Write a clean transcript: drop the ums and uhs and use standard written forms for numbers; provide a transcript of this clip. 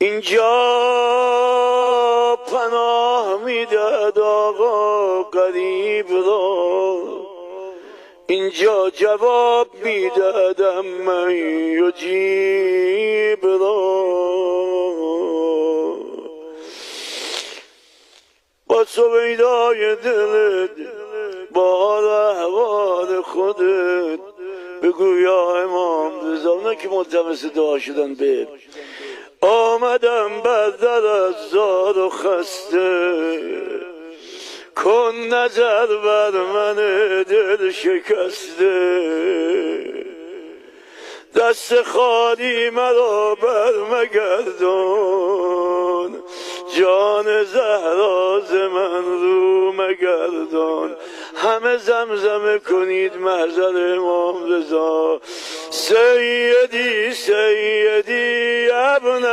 اینجا پناه میداد آقا غریب را، اینجا جواب میدادم من یجیب را. با سویدای دلت با احوال خودت بگو یا امام رضا، اونا که ملتمس دعا شدن به آمدم بر در از زار و خسته، کن نظر بر من دل شکسته، دست خالی مرا بر مگردان، جان زهرا ز من رو مگردان. همه زمزمه کنید محضر امام رضا، سیدی سیدی ابن